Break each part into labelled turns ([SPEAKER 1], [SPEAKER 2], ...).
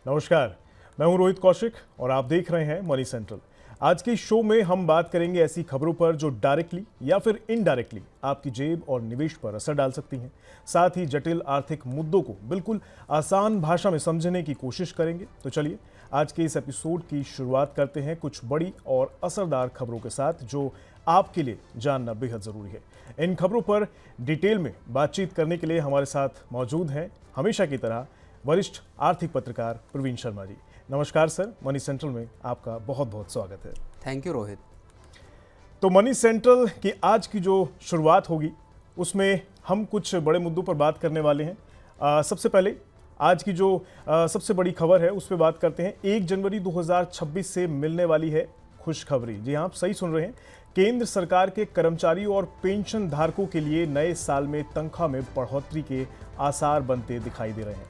[SPEAKER 1] नमस्कार, मैं हूं रोहित कौशिक और आप देख रहे हैं मनी सेंट्रल। आज के शो में हम बात करेंगे ऐसी खबरों पर जो डायरेक्टली या फिर इनडायरेक्टली आपकी जेब और निवेश पर असर डाल सकती हैं। साथ ही जटिल आर्थिक मुद्दों को बिल्कुल आसान भाषा में समझने की कोशिश करेंगे। तो चलिए आज के इस एपिसोड की शुरुआत करते हैं कुछ बड़ी और असरदार खबरों के साथ जो आपके लिए जानना बेहद जरूरी है। इन खबरों पर डिटेल में बातचीत करने के लिए हमारे साथ मौजूद हैं हमेशा की तरह वरिष्ठ आर्थिक पत्रकार प्रवीण शर्मा जी। नमस्कार सर, मनी सेंट्रल में आपका बहुत बहुत स्वागत है।
[SPEAKER 2] Thank you Rohit.
[SPEAKER 1] तो मनी सेंट्रल की आज की जो शुरुआत होगी उसमें हम कुछ बड़े मुद्दों पर बात करने वाले हैं। सबसे पहले आज की जो सबसे बड़ी खबर है उस पर बात करते हैं। 1 जनवरी 2026 से मिलने वाली है खुशखबरी। जी हाँ, आप सही सुन रहे हैं। केंद्र सरकार के कर्मचारियों और पेंशन धारकों के लिए नए साल में तनख्वाह में बढ़ोतरी के आसार बनते दिखाई दे रहे हैं।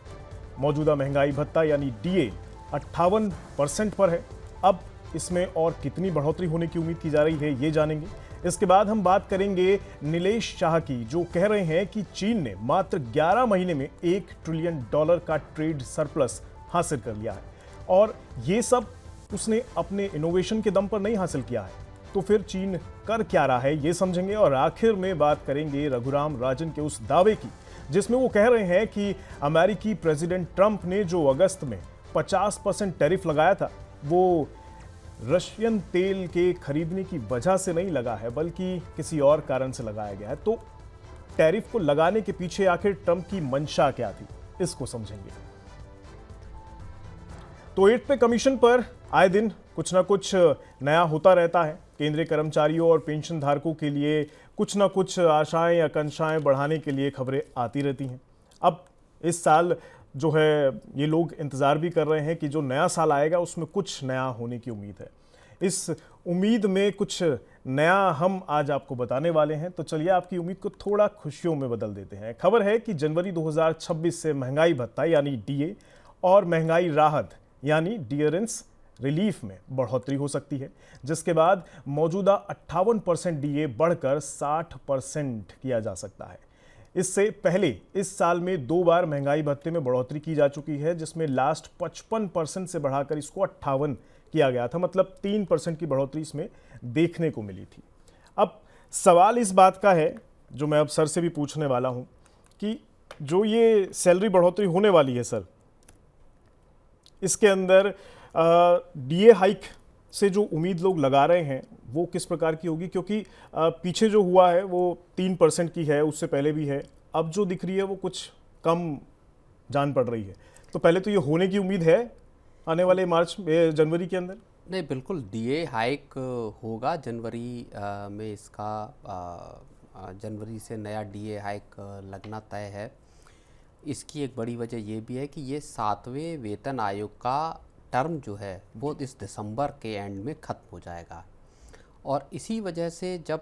[SPEAKER 1] मौजूदा महंगाई भत्ता यानी डीए 58% पर है। अब इसमें और कितनी बढ़ोतरी होने की उम्मीद की जा रही है ये जानेंगे। इसके बाद हम बात करेंगे नीलेश शाह की, जो कह रहे हैं कि चीन ने मात्र 11 महीने में $1 ट्रिलियन का ट्रेड सरप्लस हासिल कर लिया है और ये सब उसने अपने इनोवेशन के दम पर नहीं हासिल किया है। तो फिर चीन कर क्या रहा है ये समझेंगे और आखिर में बात करेंगे रघुराम राजन के उस दावे की जिसमें वो कह रहे हैं कि अमेरिकी प्रेसिडेंट ट्रंप ने जो अगस्त में 50% टैरिफ लगाया था वो रशियन तेल के खरीदने की वजह से नहीं लगा है बल्कि किसी और कारण से लगाया गया है। तो टैरिफ को लगाने के पीछे आखिर ट्रंप की मंशा क्या थी, इसको समझेंगे। तो 8 पे कमीशन पर आए दिन कुछ ना कुछ नया होता रहता है। केंद्रीय कर्मचारियों और पेंशन धारकों के लिए कुछ ना कुछ आशाएं आकांक्षाएं बढ़ाने के लिए खबरें आती रहती हैं। अब इस साल जो है ये लोग इंतज़ार भी कर रहे हैं कि जो नया साल आएगा उसमें कुछ नया होने की उम्मीद है। इस उम्मीद में कुछ नया हम आज आपको बताने वाले हैं। तो चलिए आपकी उम्मीद को थोड़ा खुशियों में बदल देते हैं। खबर है कि जनवरी 2026 से महंगाई भत्ता यानी डीए और महंगाई राहत यानी डियरेंस रिलीफ में बढ़ोतरी हो सकती है, जिसके बाद मौजूदा 58% डीए बढ़कर 60% किया जा सकता है। इससे पहले इस साल में 2 बार महंगाई भत्ते में बढ़ोतरी की जा चुकी है, जिसमें लास्ट 55% से बढ़ाकर इसको 58 किया गया था। मतलब 3% की बढ़ोतरी इसमें देखने को मिली थी। अब सवाल इस बात का है जो मैं अब सर से भी पूछने वाला हूं कि जो ये सैलरी बढ़ोतरी होने वाली है सर, इसके अंदर डीए हाइक से जो उम्मीद लोग लगा रहे हैं वो किस प्रकार की होगी, क्योंकि पीछे जो हुआ है वो 3% की है, उससे पहले भी है। अब जो दिख रही है वो कुछ कम जान पड़ रही है। तो पहले तो ये होने की उम्मीद है आने वाले जनवरी के अंदर।
[SPEAKER 2] नहीं, बिल्कुल डीए हाइक होगा जनवरी में। इसका जनवरी से नया डीए हाइक लगना तय है। इसकी एक बड़ी वजह ये भी है कि ये 7वें वेतन आयोग का टर्म जो है वो इस दिसंबर के एंड में ख़त्म हो जाएगा। और इसी वजह से जब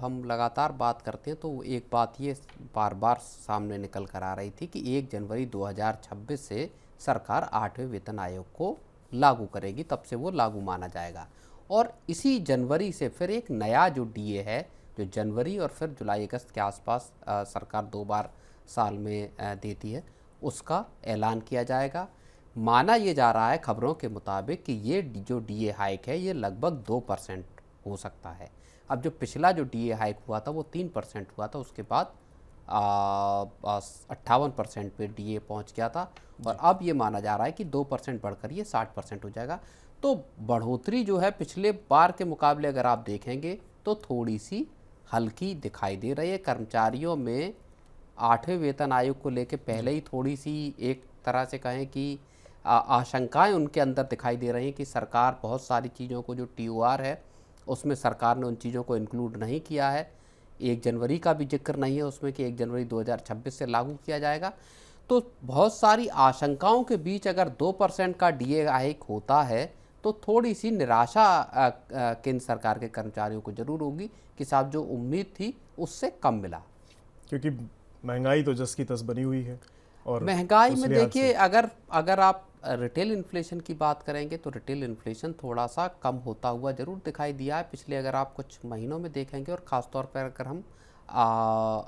[SPEAKER 2] हम लगातार बात करते हैं तो एक बात ये बार बार सामने निकल कर आ रही थी कि 1 जनवरी 2026 से सरकार 8वें वेतन आयोग को लागू करेगी, तब से वो लागू माना जाएगा। और इसी जनवरी से फिर एक नया जो डीए है जो जनवरी और फिर जुलाई अगस्त के आसपास सरकार 2 बार साल में देती है, उसका ऐलान किया जाएगा। माना ये जा रहा है खबरों के मुताबिक कि ये जो डीए हाइक है ये लगभग 2% हो सकता है। अब जो पिछला जो डीए हाइक हुआ था वो 3% हुआ था, उसके बाद 58% पे डीए पहुंच गया था और अब ये माना जा रहा है कि 2% बढ़कर ये 60% हो जाएगा। तो बढ़ोतरी जो है पिछले बार के मुकाबले अगर आप देखेंगे तो थोड़ी सी हल्की दिखाई दे रही है। कर्मचारियों में 8वें वेतन आयोग को लेकर पहले ही थोड़ी सी एक तरह से कहें कि आशंकाएं उनके अंदर दिखाई दे रही हैं कि सरकार बहुत सारी चीज़ों को, जो टीओआर है उसमें सरकार ने उन चीज़ों को इंक्लूड नहीं किया है। 1 जनवरी का भी जिक्र नहीं है उसमें कि 1 जनवरी 2026 से लागू किया जाएगा। तो बहुत सारी आशंकाओं के बीच अगर 2% का डीए हाइक होता है तो थोड़ी सी निराशा केंद्र सरकार के कर्मचारियों को जरूर होगी कि साहब जो उम्मीद थी उससे कम मिला।
[SPEAKER 1] क्योंकि महंगाई तो जस की तस बनी हुई है और
[SPEAKER 2] महंगाई में देखिए अगर आप रिटेल इन्फ्लेशन की बात करेंगे तो रिटेल इन्फ्लेशन थोड़ा सा कम होता हुआ जरूर दिखाई दिया है पिछले, अगर आप कुछ महीनों में देखेंगे। और ख़ासतौर पर अगर हम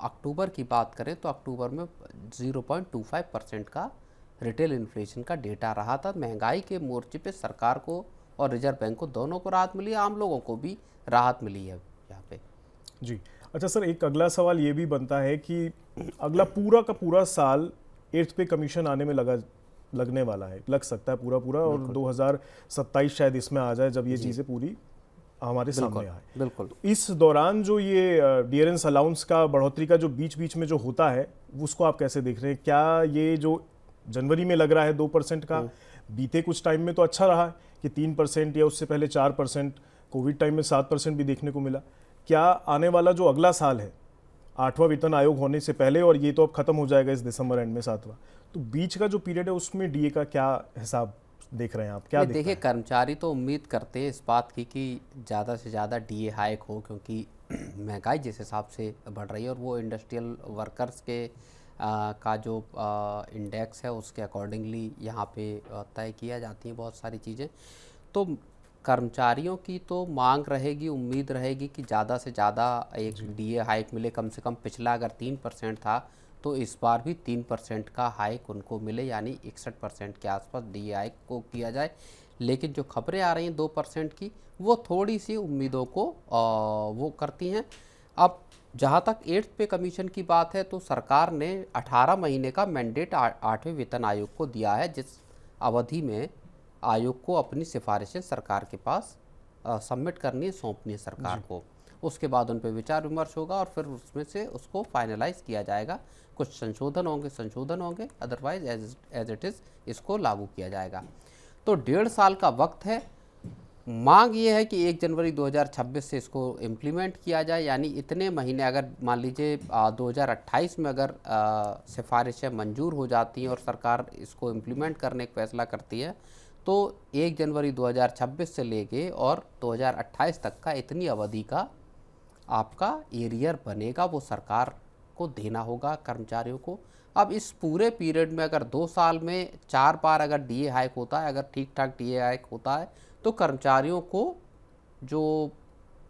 [SPEAKER 2] अक्टूबर की बात करें तो अक्टूबर में 0.25% का रिटेल इन्फ्लेशन का डेटा रहा था। महंगाई के मोर्चे पे सरकार को और रिजर्व बैंक को दोनों को राहत मिली है, आम लोगों को भी राहत मिली है यहाँ पे।
[SPEAKER 1] जी। अच्छा सर, एक अगला सवाल ये भी बनता है कि अगला पूरा का पूरा साल 8th पे कमीशन आने में लगने वाला है, लग सकता है पूरा पूरा, और 2027 शायद इसमें आ जाए जब ये चीज़ें पूरी हमारे सामने आए।
[SPEAKER 2] बिल्कुल।
[SPEAKER 1] तो इस दौरान जो ये डियरेंस अलाउंस का बढ़ोतरी का जो बीच बीच में जो होता है, उसको आप कैसे देख रहे हैं? क्या ये जो जनवरी में लग रहा है 2% का, बीते कुछ टाइम में तो अच्छा रहा है कि 3% या उससे पहले 4%, कोविड टाइम में 7% भी देखने को मिला। क्या आने वाला जो अगला साल है 8वां वेतन आयोग होने से पहले, और ये तो अब खत्म हो जाएगा इस दिसंबर एंड में 7वां, तो बीच का जो पीरियड है उसमें डीए का क्या हिसाब देख रहे हैं आप? क्या
[SPEAKER 2] देखिए, कर्मचारी तो उम्मीद करते हैं इस बात की कि ज़्यादा से ज़्यादा डीए हाइक हो, क्योंकि महंगाई जिस हिसाब से बढ़ रही है और वो इंडस्ट्रियल वर्कर्स के का जो इंडेक्स है उसके अकॉर्डिंगली यहाँ पे तय किया जाती हैं बहुत सारी चीज़ें। तो कर्मचारियों की तो मांग रहेगी, उम्मीद रहेगी कि ज़्यादा से ज़्यादा एक डीए हाइक मिले। कम से कम पिछला अगर 3% था तो इस बार भी 3% का हाइक उनको मिले, यानी 61% के आसपास डीए हाइक को किया जाए। लेकिन जो खबरें आ रही हैं 2% की, वो थोड़ी सी उम्मीदों को वो करती हैं। अब जहाँ तक 8th पे कमीशन की बात है, तो सरकार ने 18 महीने का मैंडेट 8वें वेतन आयोग को दिया है, जिस अवधि में आयोग को अपनी सिफारिशें सरकार के पास सबमिट करनी है, सौंपनी है सरकार को। उसके बाद उन पर विचार विमर्श होगा और फिर उसमें से उसको फाइनलाइज किया जाएगा। कुछ संशोधन होंगे, अदरवाइज एज इट इज़ इसको लागू किया जाएगा। तो 1.5 साल का वक्त है। मांग ये है कि 1 जनवरी 2026 से इसको इम्प्लीमेंट किया जाए, यानी इतने महीने, अगर मान लीजिए 2028 में अगर सिफारिशें मंजूर हो जाती हैं और सरकार इसको इम्प्लीमेंट करने का फैसला करती है, तो 1 जनवरी 2026 से लेके और 2028 तक का इतनी अवधि का आपका एरियर बनेगा, वो सरकार को देना होगा कर्मचारियों को। अब इस पूरे पीरियड में अगर 2 साल में 4 बार अगर डीए हाइक होता है, अगर ठीक ठाक डीए हाइक होता है, तो कर्मचारियों को जो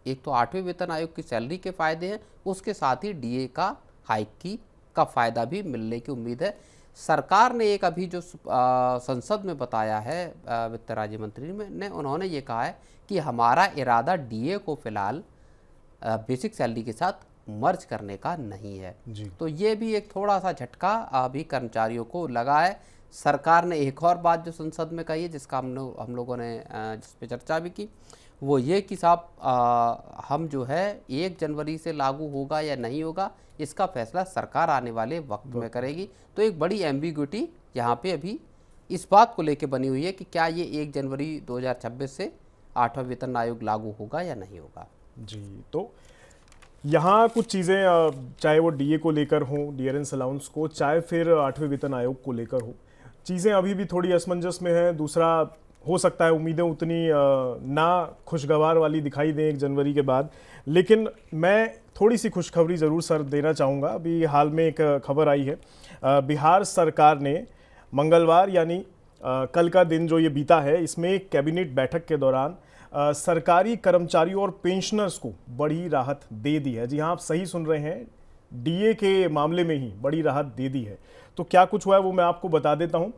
[SPEAKER 2] एक तो 8वें वेतन आयोग की सैलरी के फ़ायदे हैं, उसके साथ ही डीए का हाइक का फ़ायदा भी मिलने की उम्मीद है। सरकार ने एक अभी जो संसद में बताया है, वित्त राज्य मंत्री ने, उन्होंने ये कहा है कि हमारा इरादा डीए को फिलहाल बेसिक सैलरी के साथ मर्ज करने का नहीं है। तो ये भी एक थोड़ा सा झटका अभी कर्मचारियों को लगा है। सरकार ने एक और बात जो संसद में कही है, जिसका हम लोगों ने जिस पे चर्चा भी की, वो ये कि साहब हम जो है 1 जनवरी से लागू होगा या नहीं होगा, इसका फैसला सरकार आने वाले वक्त में करेगी। तो एक बड़ी एम्बिग्विटी यहाँ पे अभी इस बात को लेके बनी हुई है कि क्या ये 1 जनवरी 2026 से 8वां वेतन आयोग लागू होगा या नहीं होगा।
[SPEAKER 1] जी, तो यहाँ कुछ चीज़ें, चाहे वो डीए को लेकर हो, डियरेंस अलाउंस को, चाहे फिर 8वें वेतन आयोग को लेकर हो, चीज़ें अभी भी थोड़ी असमंजस में है। दूसरा, हो सकता है उम्मीदें उतनी ना खुशगवार वाली दिखाई दें 1 जनवरी के बाद, लेकिन मैं थोड़ी सी खुशखबरी ज़रूर सर देना चाहूँगा। अभी हाल में एक खबर आई है, बिहार सरकार ने मंगलवार यानी कल का दिन जो ये बीता है, इसमें एक कैबिनेट बैठक के दौरान सरकारी कर्मचारियों और पेंशनर्स को बड़ी राहत दे दी है। जी हाँ, आप सही सुन रहे हैं, डीए के मामले में ही बड़ी राहत दे दी है। तो क्या कुछ हुआ है वो मैं आपको बता देता हूँ।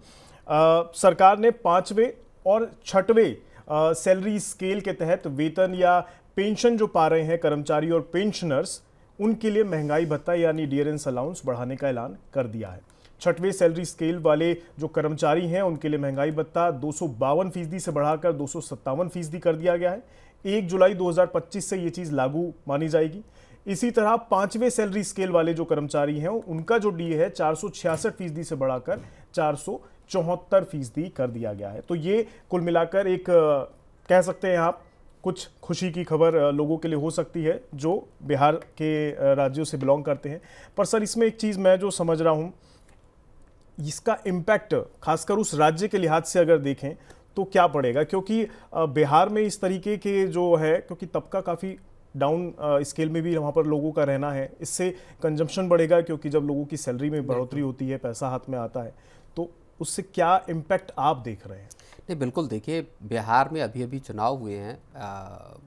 [SPEAKER 1] सरकार ने 5वें और 6वें सैलरी स्केल के तहत वेतन या पेंशन जो पा रहे हैं कर्मचारी और पेंशनर्स, उनके लिए महंगाई भत्ता यानी डियरेंस अलाउंस बढ़ाने का ऐलान कर दिया है। 6वें सैलरी स्केल वाले जो कर्मचारी हैं उनके लिए महंगाई भत्ता 252% से बढ़ाकर 257% कर दिया गया है। 1 जुलाई 2025 से ये चीज़ लागू मानी जाएगी। इसी तरह 5वें सैलरी स्केल वाले जो कर्मचारी हैं उनका जो डीए है 466% से बढ़ाकर 474% कर दिया गया है। तो ये कुल मिलाकर एक कह सकते हैं आप कुछ खुशी की खबर लोगों के लिए हो सकती है जो बिहार के राज्यों से बिलोंग करते हैं। पर सर, इसमें एक चीज़ मैं जो समझ रहा हूँ, इसका इम्पैक्ट खासकर उस राज्य के लिहाज से अगर देखें तो क्या पड़ेगा, क्योंकि बिहार में इस तरीके के जो है, क्योंकि तबका काफ़ी डाउन स्केल में भी वहाँ पर लोगों का रहना है, इससे कंजम्पशन बढ़ेगा, क्योंकि जब लोगों की सैलरी में बढ़ोतरी होती है, पैसा हाथ में आता है, तो उससे क्या इम्पैक्ट आप देख रहे हैं?
[SPEAKER 2] नहीं, बिल्कुल, देखिए बिहार में अभी अभी चुनाव हुए हैं,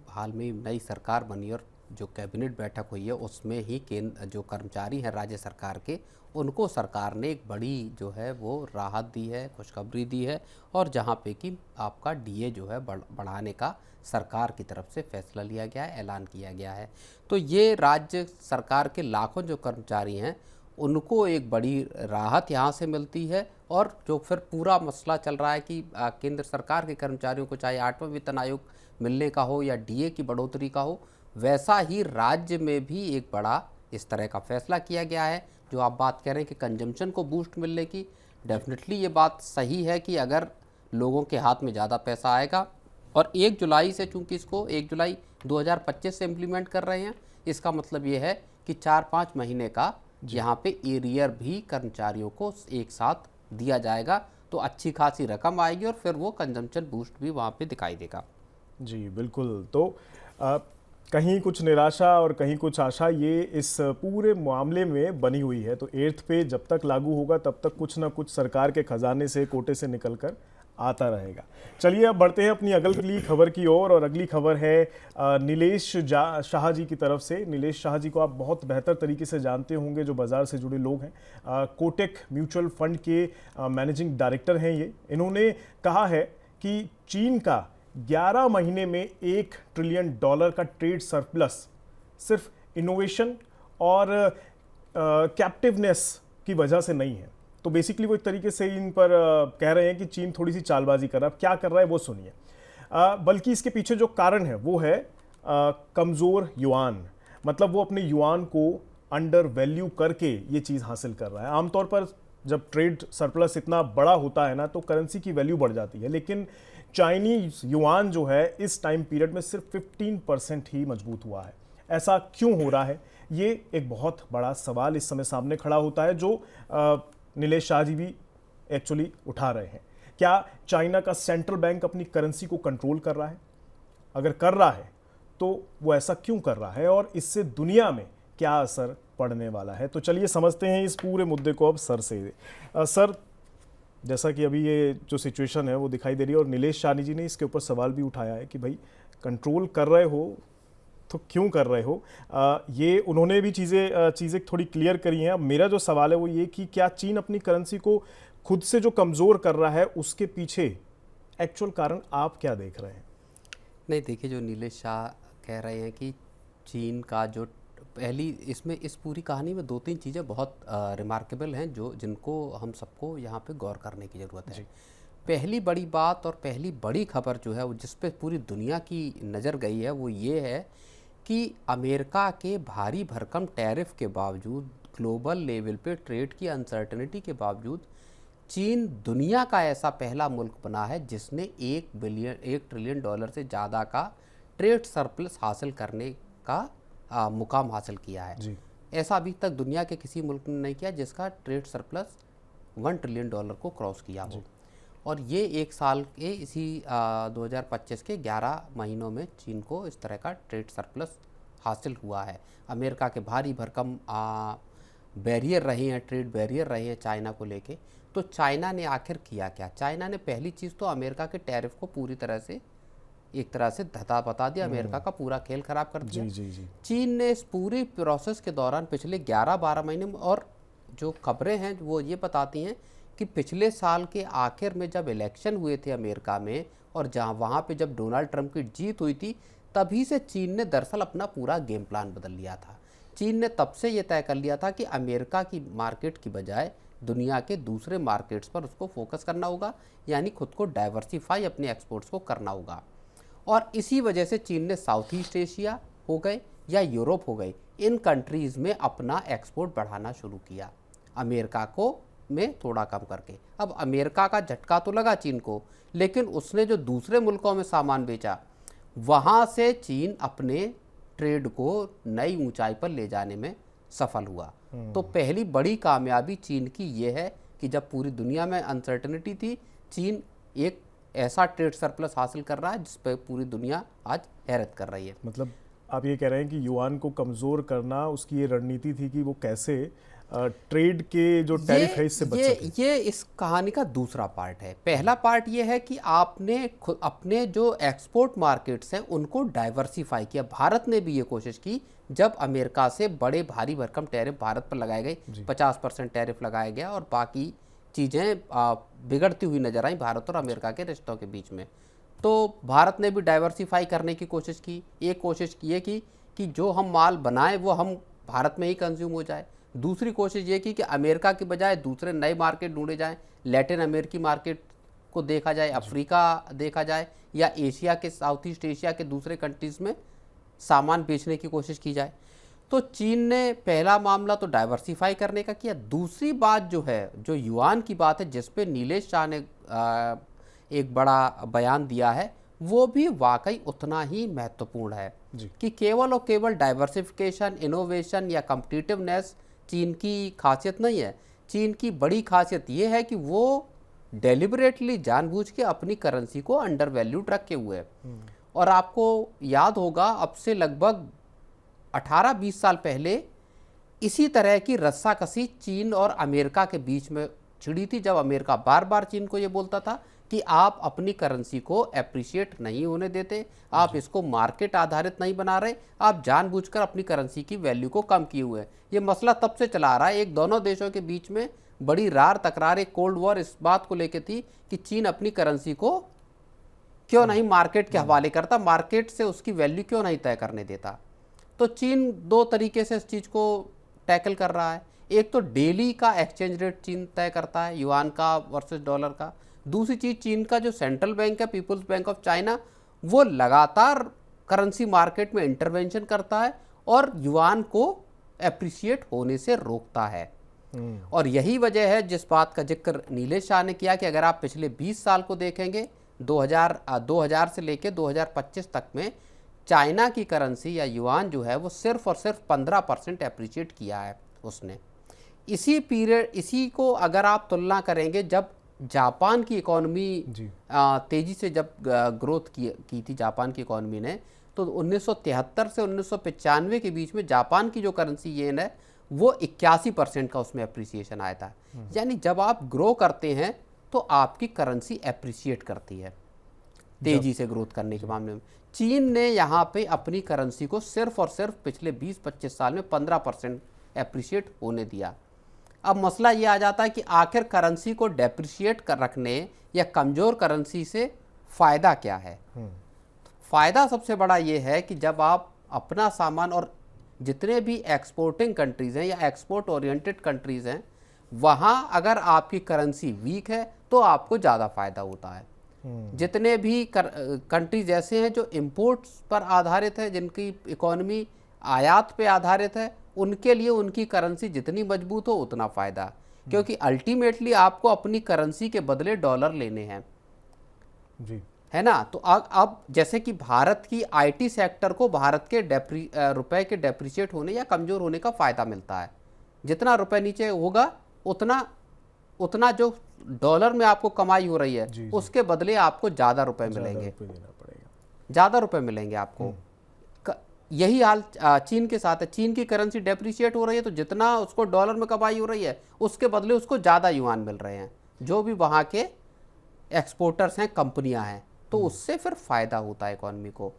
[SPEAKER 2] हाल में नई सरकार बनी और जो कैबिनेट बैठक हुई है उसमें ही केंद्र जो कर्मचारी हैं राज्य सरकार के, उनको सरकार ने एक बड़ी जो है वो राहत दी है, खुशखबरी दी है, और जहाँ पे कि आपका डीए जो है बढ़ाने का सरकार की तरफ से फैसला लिया गया है, ऐलान किया गया है। तो ये राज्य सरकार के लाखों जो कर्मचारी हैं उनको एक बड़ी राहत यहाँ से मिलती है। और जो फिर पूरा मसला चल रहा है कि केंद्र सरकार के कर्मचारियों को चाहे 8वां वेतन आयोग मिलने का हो या डीए की बढ़ोतरी का हो, वैसा ही राज्य में भी एक बड़ा इस तरह का फैसला किया गया है। जो आप बात कह रहे हैं कि कंजम्पशन को बूस्ट मिलने की, डेफिनेटली ये बात सही है कि अगर लोगों के हाथ में ज़्यादा पैसा आएगा, और 1 जुलाई से, चूंकि इसको 1 जुलाई 2025 से इम्प्लीमेंट कर रहे हैं, इसका मतलब ये है कि 4-5 महीने का यहाँ पे एरियर भी कर्मचारियों को एक साथ दिया जाएगा, तो अच्छी खासी रकम आएगी और फिर वो कंजम्पशन बूस्ट भी वहाँ पे दिखाई देगा।
[SPEAKER 1] जी बिल्कुल। तो कहीं कुछ निराशा और कहीं कुछ आशा, ये इस पूरे मामले में बनी हुई है। तो 8th पे जब तक लागू होगा तब तक कुछ ना कुछ सरकार के खजाने से, कोटे से निकल कर आता रहेगा। चलिए अब बढ़ते हैं अपनी अगली खबर की ओर, और अगली खबर है नीलेश शाह जी की तरफ से। नीलेश शाह जी को आप बहुत बेहतर तरीके से जानते होंगे, जो बाज़ार से जुड़े लोग हैं। कोटक म्यूचुअल फंड के मैनेजिंग डायरेक्टर हैं ये। इन्होंने कहा है कि चीन का 11 महीने में $1 ट्रिलियन का ट्रेड सरप्लस सिर्फ इनोवेशन और कैप्टिवनेस की वजह से नहीं है। तो बेसिकली वो एक तरीके से इन पर कह रहे हैं कि चीन थोड़ी सी चालबाजी कर रहा है। अब क्या कर रहा है वो सुनिए। बल्कि इसके पीछे जो कारण है वो है कमज़ोर युआन। मतलब वो अपने युआन को अंडर वैल्यू करके ये चीज़ हासिल कर रहा है। आमतौर पर जब ट्रेड सरप्लस इतना बड़ा होता है ना, तो करेंसी की वैल्यू बढ़ जाती है, लेकिन चाइनीज युआन जो है इस टाइम पीरियड में सिर्फ 15% ही मजबूत हुआ है। ऐसा क्यों हो रहा है, ये एक बहुत बड़ा सवाल इस समय सामने खड़ा होता है, जो नीलेश शाह जी भी एक्चुअली उठा रहे हैं। क्या चाइना का सेंट्रल बैंक अपनी करेंसी को कंट्रोल कर रहा है? अगर कर रहा है तो वो ऐसा क्यों कर रहा है, और इससे दुनिया में क्या असर पड़ने वाला है? तो चलिए समझते हैं इस पूरे मुद्दे को अब सर से। सर, जैसा कि अभी ये जो सिचुएशन है वो दिखाई दे रही है, और नीलेश शाह जी ने इसके ऊपर सवाल भी उठाया है कि भाई कंट्रोल कर रहे हो तो क्यों कर रहे हो। ये उन्होंने भी चीज़ें थोड़ी क्लियर करी हैं। अब मेरा जो सवाल है वो ये कि क्या चीन अपनी करेंसी को खुद से जो कमज़ोर कर रहा है, उसके पीछे एक्चुअल कारण आप क्या देख रहे हैं?
[SPEAKER 2] नहीं, देखिए, जो नीलेश शाह कह रहे हैं कि चीन का जो पहली इसमें इस पूरी कहानी में 2-3 चीज़ें बहुत रिमार्केबल हैं, जो जिनको हम सबको यहाँ पे गौर करने की ज़रूरत है। पहली बड़ी बात और पहली बड़ी खबर जो है वो जिस पे पूरी दुनिया की नज़र गई है, वो ये है कि अमेरिका के भारी भरकम टैरिफ के बावजूद, ग्लोबल लेवल पे ट्रेड की अनसर्टेनिटी के बावजूद, चीन दुनिया का ऐसा पहला मुल्क बना है जिसने $1 ट्रिलियन से ज़्यादा का ट्रेड सरप्लस हासिल करने का मुकाम हासिल किया है
[SPEAKER 1] जी।
[SPEAKER 2] ऐसा अभी तक दुनिया के किसी मुल्क ने नहीं किया जिसका ट्रेड सरप्लस $1 ट्रिलियन को क्रॉस किया हो। और ये एक साल के इसी 2025 के 11 महीनों में चीन को इस तरह का ट्रेड सरप्लस हासिल हुआ है। अमेरिका के भारी भरकम बैरियर रहे हैं, ट्रेड बैरियर रहे हैं चाइना को लेके। तो चाइना ने आखिर किया क्या? चाइना ने पहली चीज़ तो अमेरिका के टैरिफ को पूरी तरह से एक तरह से धता बता दिया, अमेरिका का पूरा खेल खराब कर दिया।
[SPEAKER 1] जी।
[SPEAKER 2] चीन ने इस पूरी प्रोसेस के दौरान पिछले 11-12 महीने में, और जो खबरें हैं वो ये बताती हैं कि पिछले साल के आखिर में जब इलेक्शन हुए थे अमेरिका में, और जहाँ वहाँ पे जब डोनाल्ड ट्रंप की जीत हुई थी, तभी से चीन ने दरअसल अपना पूरा गेम प्लान बदल लिया था। चीन ने तब से ये तय कर लिया था कि अमेरिका की मार्केट की बजाय दुनिया के दूसरे मार्केट्स पर उसको फोकस करना होगा, यानी खुद को डाइवर्सिफाई अपने एक्सपोर्ट्स को करना होगा। और इसी वजह से चीन ने साउथ ईस्ट एशिया हो गए या यूरोप हो गए, इन कंट्रीज़ में अपना एक्सपोर्ट बढ़ाना शुरू किया, अमेरिका को में थोड़ा कम करके। अब अमेरिका का झटका तो लगा चीन को, लेकिन उसने जो दूसरे मुल्कों में सामान बेचा, वहाँ से चीन अपने ट्रेड को नई ऊंचाई पर ले जाने में सफल हुआ। तो पहली बड़ी कामयाबी चीन की ये है कि जब पूरी दुनिया में अनसर्टेनिटी थी, चीन एक ऐसा ट्रेड सरप्लस हासिल कर रहा है जिस पर पूरी दुनिया आज हैरत कर रही है।
[SPEAKER 1] मतलब आप ये कह रहे हैं कि युआन को कमज़ोर करना उसकी ये रणनीति थी कि वो कैसे ट्रेड के जो टैरिफ है इससे बच सके?
[SPEAKER 2] ये इस कहानी का दूसरा पार्ट है। पहला पार्ट ये है कि आपने अपने जो एक्सपोर्ट मार्केट्स हैं उनको डाइवर्सिफाई किया। भारत ने भी ये कोशिश की, जब अमेरिका से बड़े भारी भरकम टैरिफ भारत पर लगाए गए, 50% टैरिफ लगाया गया और बाकी चीज़ें बिगड़ती हुई नजर आई भारत और अमेरिका के रिश्तों के बीच में, तो भारत ने भी डाइवर्सिफाई करने की कोशिश की। एक कोशिश ये की कि जो हम माल बनाएं वो हम भारत में ही कंज्यूम हो जाए। दूसरी कोशिश ये की कि अमेरिका की बजाय दूसरे नए मार्केट ढूंढे जाएं, लैटिन अमेरिकी मार्केट को देखा जाए, अफ्रीका देखा जाए, या एशिया के, साउथ ईस्ट एशिया के दूसरे कंट्रीज़ में सामान बेचने की कोशिश की जाए। तो चीन ने पहला मामला तो डाइवर्सिफाई करने का किया। दूसरी बात जो है, जो युआन की बात है, जिस पे नीलेश शाह ने एक बड़ा बयान दिया है, वो भी वाकई उतना ही महत्वपूर्ण है कि केवल और केवल डाइवर्सिफिकेशन, इनोवेशन या कम्पिटिटिवनेस चीन की खासियत नहीं है। चीन की बड़ी खासियत ये है कि वो डेलिबरेटली, जानबूझ के अपनी करेंसी को अंडर वैल्यूड रखे हुए है। और आपको याद होगा, अब से लगभग 18-20 साल पहले इसी तरह की रस्साकसी चीन और अमेरिका के बीच में छिड़ी थी, जब अमेरिका बार बार चीन को ये बोलता था कि आप अपनी करेंसी को एप्रिशिएट नहीं होने देते, आप इसको मार्केट आधारित नहीं बना रहे, आप जानबूझकर अपनी करेंसी की वैल्यू को कम किए हुए हैं। ये मसला तब से चला आ रहा है। एक दोनों देशों के बीच में बड़ी रार तकरार, एक कोल्ड वॉर इस बात को लेकर थी कि चीन अपनी करेंसी को क्यों नहीं मार्केट के हवाले करता, मार्केट से उसकी वैल्यू क्यों नहीं तय करने देता। तो चीन दो तरीके से इस चीज़ को टैकल कर रहा है। एक तो डेली का एक्सचेंज रेट चीन तय करता है, युआन का वर्सेस डॉलर का। दूसरी चीज़, चीन का जो सेंट्रल बैंक है, पीपुल्स बैंक ऑफ चाइना, वो लगातार करेंसी मार्केट में इंटरवेंशन करता है और युआन को एप्रिशिएट होने से रोकता है। और यही वजह है, जिस बात का जिक्र नीलेश शाह ने किया, कि अगर आप पिछले 20 साल को देखेंगे, 2000 से लेकर 2025 तक में चाइना की करेंसी या युआन जो है वो सिर्फ और सिर्फ 15% एप्रिशिएट किया है उसने। इसी पीरियड, इसी को अगर आप तुलना करेंगे, जब जापान की इकोनॉमी तेज़ी से जब ग्रोथ की थी जापान की इकोनॉमी ने, तो 1973 से 1995 के बीच में जापान की जो करेंसी येन है वो 81% का उसमें एप्रिसिएशन आया था। यानी जब आप ग्रो करते हैं तो आपकी करेंसी एप्रिशिएट करती है तेज़ी से ग्रोथ करने के मामले में। चीन ने यहाँ पे अपनी करेंसी को सिर्फ और सिर्फ पिछले 20-25 साल में 15% एप्रिशिएट होने दिया। अब मसला ये आ जाता है कि आखिर करेंसी को डेप्रिशिएट कर रखने या कमज़ोर करेंसी से फ़ायदा क्या है। फ़ायदा सबसे बड़ा ये है कि जब आप अपना सामान, और जितने भी एक्सपोर्टिंग कंट्रीज़ हैं या एक्सपोर्ट ओरिएंटेड कंट्रीज़ हैं, वहाँ अगर आपकी करेंसी वीक है तो आपको ज़्यादा फ़ायदा होता है। जितने भी कंट्रीज ऐसे हैं जो इंपोर्ट्स पर आधारित है, जिनकी इकोनॉमी आयात पे आधारित है, उनके लिए उनकी करेंसी जितनी मजबूत हो उतना फ़ायदा, क्योंकि अल्टीमेटली आपको अपनी करेंसी के बदले डॉलर लेने हैं जी, है ना। तो अब जैसे कि भारत की आईटी सेक्टर को भारत के रुपए के डेप्रिशिएट होने या कमज़ोर होने का फ़ायदा मिलता है। जितना रुपए नीचे होगा उतना जो डॉलर में आपको कमाई हो रही है उसके बदले आपको ज़्यादा रुपए मिलेंगे, ज़्यादा रुपए मिलेंगे आपको। यही हाल चीन के साथ है। चीन की करेंसी डेप्रिशिएट हो रही है तो जितना उसको डॉलर में कमाई हो रही है उसके बदले उसको ज़्यादा युआन मिल रहे हैं, जो भी वहाँ के एक्सपोर्टर्स हैं, कंपनियाँ हैं, तो उससे फिर फ़ायदा होता है इकॉनमी को।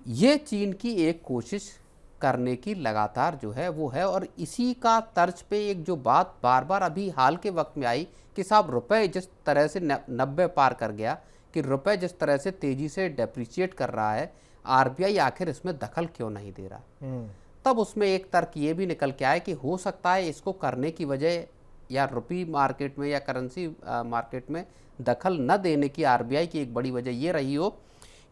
[SPEAKER 2] ये चीन की एक कोशिश करने की लगातार जो है वो है। और इसी का तर्ज पे एक जो बात बार बार अभी हाल के वक्त में आई कि साहब रुपए जिस तरह से 90 पार कर गया, कि रुपए जिस तरह से तेज़ी से डेप्रिशिएट कर रहा है, आरबीआई आखिर इसमें दखल क्यों नहीं दे रहा। तब उसमें एक तर्क ये भी निकल के आया कि हो सकता है इसको करने की वजह या रुपी मार्केट में या करेंसी मार्केट में दखल न देने की आरबीआई की एक बड़ी वजह ये रही हो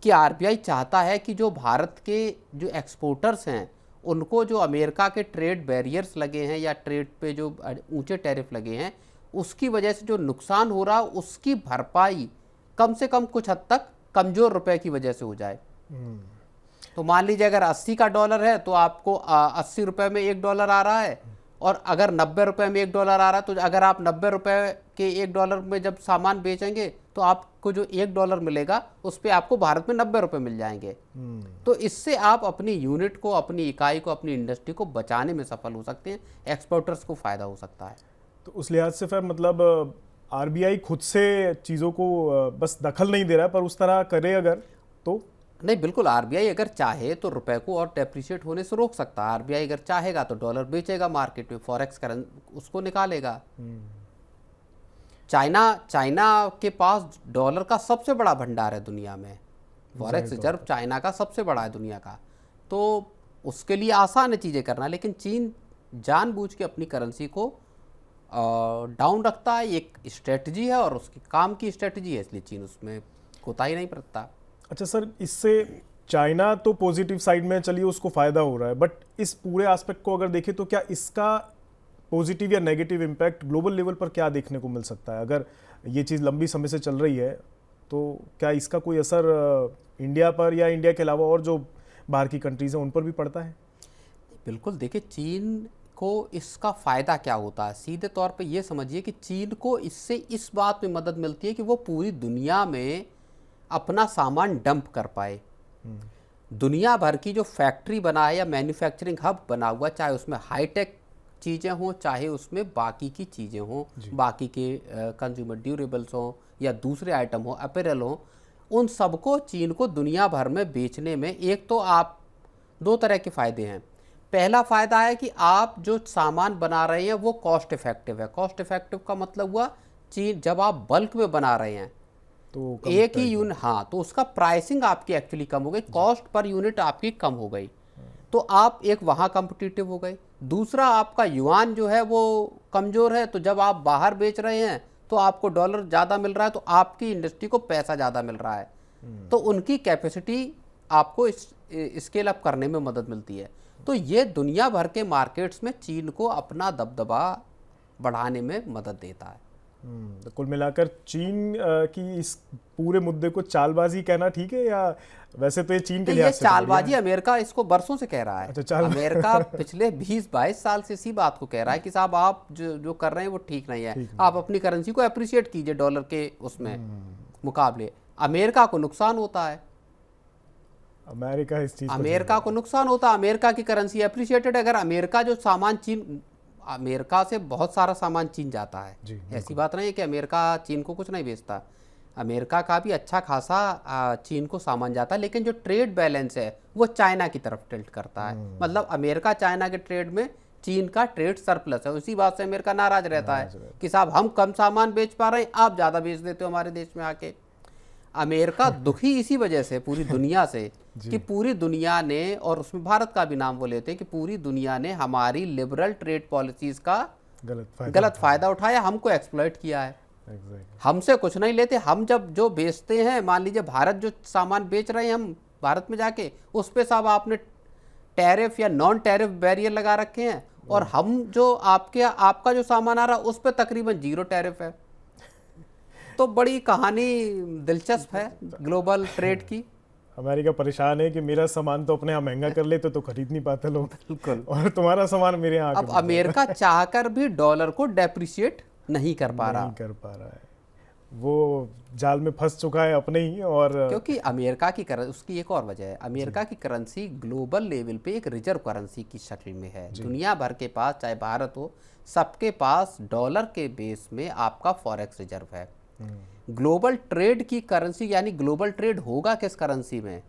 [SPEAKER 2] कि आरबीआई चाहता है कि जो भारत के जो एक्सपोर्टर्स हैं उनको जो अमेरिका के ट्रेड बैरियर्स लगे हैं या ट्रेड पे जो ऊंचे टैरिफ लगे हैं उसकी वजह से जो नुकसान हो रहा उसकी भरपाई कम से कम कुछ हद तक कमज़ोर रुपए की वजह से हो जाए। तो मान लीजिए अगर 80 का डॉलर है तो आपको 80 रुपये में $1 आ रहा है, और अगर 90 रुपये में $1 आ रहा है, तो अगर आप 90 रुपये के $1 में जब सामान बेचेंगे तो आपको जो $1 मिलेगा उस पर आपको भारत में 90 रुपये मिल जाएंगे। तो इससे आप अपनी यूनिट को, अपनी इकाई को, अपनी इंडस्ट्री को बचाने में सफल हो सकते हैं, एक्सपोर्टर्स को फ़ायदा हो सकता है।
[SPEAKER 1] तो उस लिहाज से फिर मतलब आरबीआई खुद से चीज़ों को बस दखल नहीं दे रहा है, पर उस तरह करे अगर तो
[SPEAKER 2] नहीं, बिल्कुल आरबीआई अगर चाहे तो रुपए को और डेप्रिशिएट होने से रोक सकता है। आरबीआई अगर चाहेगा तो डॉलर बेचेगा मार्केट में, फॉरेक्स करंसी उसको निकालेगा। चाइना के पास डॉलर का सबसे बड़ा भंडार है दुनिया में, फॉरेक्स रिजर्व चाइना का सबसे बड़ा है दुनिया का, तो उसके लिए आसान है चीज़ें करना। लेकिन चीन जानबूझ के अपनी करेंसी को डाउन रखता है, एक स्ट्रेटजी है और उसकी काम की स्ट्रेटजी है, इसलिए चीन उसमें कोताही नहीं बरतता।
[SPEAKER 1] अच्छा सर, इससे चाइना तो पॉजिटिव साइड में चलिए उसको फ़ायदा हो रहा है, बट इस पूरे एस्पेक्ट को अगर देखें तो क्या इसका पॉजिटिव या नेगेटिव इम्पैक्ट ग्लोबल लेवल पर क्या देखने को मिल सकता है? अगर ये चीज़ लंबी समय से चल रही है तो क्या इसका कोई असर इंडिया पर या इंडिया के अलावा और जो बाहर की कंट्रीज़ हैं उन पर भी पड़ता है?
[SPEAKER 2] बिल्कुल, देखिए चीन को इसका फ़ायदा क्या होता है, सीधे तौर पे ये समझिए कि चीन को इससे इस बात में मदद मिलती है कि वो पूरी दुनिया में अपना सामान डंप कर पाए। दुनिया भर की जो फैक्ट्री बना है या मैन्युफैक्चरिंग हब बना हुआ, चाहे उसमें हाईटेक चीज़ें हों, चाहे उसमें बाकी की चीज़ें हों, बाकी के कंज्यूमर ड्यूरेबल्स हों या दूसरे आइटम हों, अपैरल हों, उन सबको चीन को दुनिया भर में बेचने में एक तो आप दो तरह के फ़ायदे हैं। पहला फ़ायदा है कि आप जो सामान बना रहे हैं वो कॉस्ट इफ़ेक्टिव है। कॉस्ट इफ़ेक्टिव का मतलब हुआ चीन जब आप बल्क में बना रहे हैं
[SPEAKER 1] तो
[SPEAKER 2] एक ही यूनिट, हाँ, तो उसका प्राइसिंग आपकी एक्चुअली कम हो गई, कॉस्ट पर यूनिट आपकी कम हो गई, तो आप एक वहाँ कम्पिटिटिव हो गए। दूसरा, आपका युआन जो है वो कमज़ोर है, तो जब आप बाहर बेच रहे हैं तो आपको डॉलर ज़्यादा मिल रहा है, तो आपकी इंडस्ट्री को पैसा ज़्यादा मिल रहा है, तो उनकी कैपेसिटी आपको स्केल अप करने में मदद मिलती है। तो ये दुनिया भर के मार्केट्स में चीन को अपना दबदबा बढ़ाने में मदद देता है।
[SPEAKER 1] तो कुल मिलाकर चीन की इस पूरे मुद्दे को चालबाजी कहना ठीक है, या वैसे तो ये चीन के
[SPEAKER 2] ये
[SPEAKER 1] लिहाज से
[SPEAKER 2] चालबाजी अमेरिका इसको बरसों से कह रहा है।
[SPEAKER 1] अच्छा,
[SPEAKER 2] अमेरिका पिछले 20-22 साल से इसी बात को कह रहा है कि साहब आप जो कर रहे हैं वो ठीक नहीं है, आप अपनी करेंसी को अप्रिशिएट कीजिए डॉलर के उसमें मुकाबले। अमेरिका को नुकसान होता है,
[SPEAKER 1] अमेरिका इस चीज
[SPEAKER 2] अमेरिका को नुकसान होता है, अमेरिका की करेंसी अप्रिशिएटेड। अगर अमेरिका जो सामान चीन, अमेरिका से बहुत सारा सामान चीन जाता है, ऐसी बात नहीं है कि अमेरिका चीन को कुछ नहीं बेचता, अमेरिका का भी अच्छा खासा चीन को सामान जाता है, लेकिन जो ट्रेड बैलेंस है वो चाइना की तरफ टिल्ट करता है। मतलब अमेरिका चाइना के ट्रेड में चीन का ट्रेड सरप्लस है, उसी बात से अमेरिका नाराज रहता है कि साहब हम कम सामान बेच पा रहे हैं, आप ज़्यादा बेच देते हो हमारे देश में आके। अमेरिका दुखी इसी वजह से पूरी दुनिया से कि पूरी दुनिया ने, और उसमें भारत का भी नाम वो लेते हैं कि पूरी दुनिया ने हमारी लिबरल ट्रेड पॉलिसीज़ का गलत फ़ायदा उठाया, हमको एक्सप्लॉइट किया है। हमसे कुछ नहीं लेते, हम जब जो बेचते हैं, मान लीजिए भारत जो सामान बेच रहे हैं हम भारत में जाके, उस पे साहब आपने टैरिफ या नॉन टैरिफ बैरियर लगा रखे हैं, और हम जो आपका जो सामान आ रहा है उस पे तकरीबन 0 टैरिफ है। तो बड़ी कहानी दिलचस्प है ग्लोबल ट्रेड की।
[SPEAKER 1] अमेरिका परेशान है कि मेरा सामान तो अपने यहाँ महंगा कर लेते तो खरीद नहीं पाते लोग,
[SPEAKER 2] बिल्कुल,
[SPEAKER 1] और तुम्हारा सामान मेरे यहाँ।
[SPEAKER 2] अब अमेरिका चाहकर भी डॉलर को डेप्रिशिएट नहीं कर पा रहा
[SPEAKER 1] है, वो जाल में फंस चुका है अपने ही। और
[SPEAKER 2] क्योंकि अमेरिका की करेंसी, उसकी एक और वजह है, अमेरिका की करेंसी ग्लोबल लेवल पे एक रिजर्व करेंसी की शक्ल में है। दुनिया भर के पास, चाहे भारत हो, सबके पास डॉलर के बेस में आपका फॉरेक्स रिजर्व है। ग्लोबल ट्रेड की करेंसी, यानी ग्लोबल ट्रेड होगा किस करेंसी में,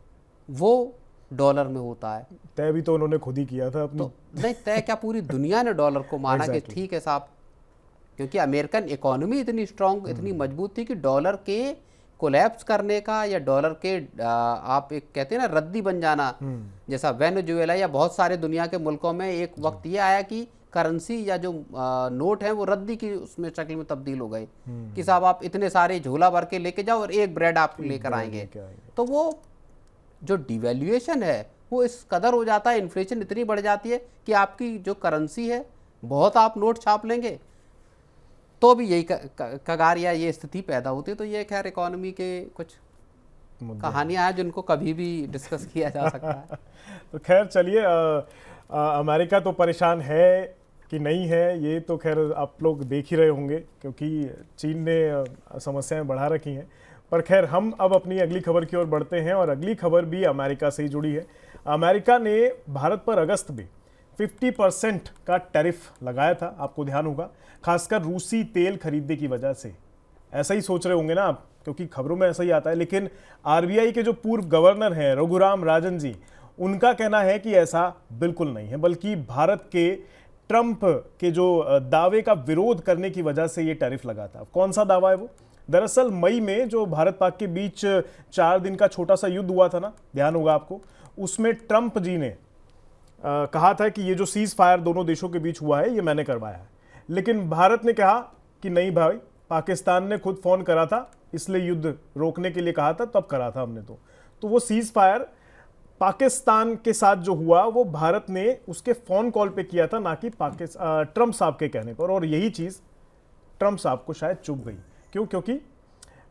[SPEAKER 2] वो डॉलर में होता है।
[SPEAKER 1] तय भी तो उन्होंने खुद ही किया था अपनी।
[SPEAKER 2] तो नहीं, तय क्या, पूरी दुनिया ने डॉलर को माना कि ठीक है साहब, क्योंकि अमेरिकन इकोनॉमी इतनी स्ट्रांग, इतनी मजबूत थी कि डॉलर के कोलैप्स करने का, या डॉलर के आप एक कहते हैं ना रद्दी बन जाना, जैसा वेनेजुएला या बहुत सारे दुनिया के मुल्कों में एक वक्त ये आया कि करेंसी या जो नोट है वो रद्दी की उसमें शक्ल में तब्दील हो गए कि साहब आप इतने सारे झोला भर के लेके जाओ और एक ब्रेड आप लेकर आएंगे। तो वो जो डिवैल्यूएशन है वो इस कदर हो जाता है, इन्फ्लेशन इतनी बढ़ जाती है कि आपकी जो करेंसी है, बहुत आप नोट छाप लेंगे तो भी यही कगार या ये स्थिति पैदा होती है। तो ये खैर इकोनॉमी के कुछ कहानियाँ हैं जिनको कभी भी डिस्कस किया जा सकता है।
[SPEAKER 1] तो खैर चलिए, अमेरिका तो परेशान है कि नहीं है, ये तो खैर आप लोग देख ही रहे होंगे, क्योंकि चीन ने समस्याएं बढ़ा रखी हैं। पर खैर हम अब अपनी अगली खबर की ओर बढ़ते हैं, और अगली खबर भी अमेरिका से ही जुड़ी है। अमेरिका ने भारत पर अगस्त में 50% का टैरिफ लगाया था, आपको ध्यान होगा, खासकर रूसी तेल खरीदने की वजह से। ऐसा ही सोच रहे होंगे ना आप, क्योंकि खबरों में ऐसा ही आता है। लेकिन आरबीआई के जो पूर्व गवर्नर हैं रघुराम राजन जी, उनका कहना है कि ऐसा बिल्कुल नहीं है, बल्कि भारत के ट्रंप के जो दावे का विरोध करने की वजह से ये टैरिफ लगा था। कौन सा दावा है वो? दरअसल मई में जो भारत पाक के बीच 4 दिन का छोटा सा युद्ध हुआ था ना, ध्यान होगा आपको, उसमें ट्रंप जी ने कहा था कि ये जो सीज फायर दोनों देशों के बीच हुआ है ये मैंने करवाया है। लेकिन भारत ने कहा कि नहीं भाई, पाकिस्तान ने खुद फोन करा था, इसलिए युद्ध रोकने के लिए कहा था, तब करा था हमने। तो वो सीज फायर पाकिस्तान के साथ जो हुआ वो भारत ने उसके फोन कॉल पे किया था, ना कि ट्रंप साहब के कहने पर। और यही चीज ट्रंप साहब को शायद चुभ गई। क्यों? क्योंकि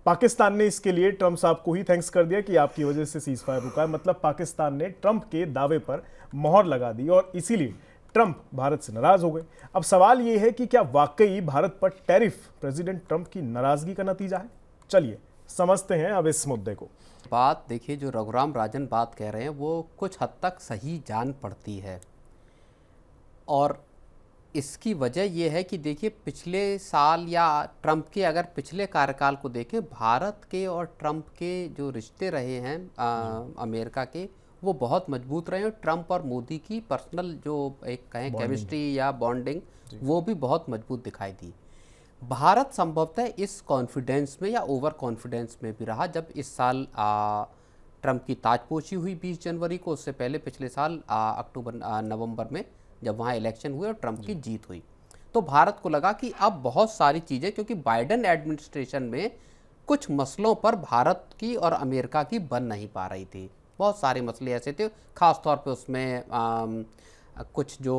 [SPEAKER 1] पाकिस्तान ने इसके लिए ट्रंप साहब को ही थैंक्स कर दिया कि आपकी वजह से सीज फायर रुका है। मतलब पाकिस्तान ने ट्रंप के दावे पर मोहर लगा दी, और इसीलिए ट्रंप भारत से नाराज हो गए। अब सवाल यह है कि क्या वाकई भारत पर टैरिफ प्रेसिडेंट ट्रंप की नाराजगी का नतीजा है? चलिए समझते हैं अब इस मुद्दे को।
[SPEAKER 2] बात देखिए, जो रघुराम राजन बात कह रहे हैं वो कुछ हद तक सही जान पड़ती है, और इसकी वजह यह है कि देखिए पिछले साल या ट्रंप के अगर पिछले कार्यकाल को देखें, भारत के और ट्रंप के जो रिश्ते रहे हैं अमेरिका के, वो बहुत मजबूत रहे हैं। ट्रंप और मोदी की पर्सनल जो एक कहें केमिस्ट्री या बॉन्डिंग, वो भी बहुत मजबूत दिखाई दी। भारत संभवतः इस कॉन्फिडेंस में या ओवर कॉन्फिडेंस में भी रहा। जब इस साल ट्रंप की ताजपोशी हुई 20 जनवरी को, उससे पहले पिछले साल नवंबर में जब वहाँ इलेक्शन हुए और ट्रंप की जीत हुई, तो भारत को लगा कि अब बहुत सारी चीज़ें, क्योंकि बाइडेन एडमिनिस्ट्रेशन में कुछ मसलों पर भारत की और अमेरिका की बन नहीं पा रही थी। बहुत सारे मसले ऐसे थे, ख़ास तौर पे उसमें कुछ जो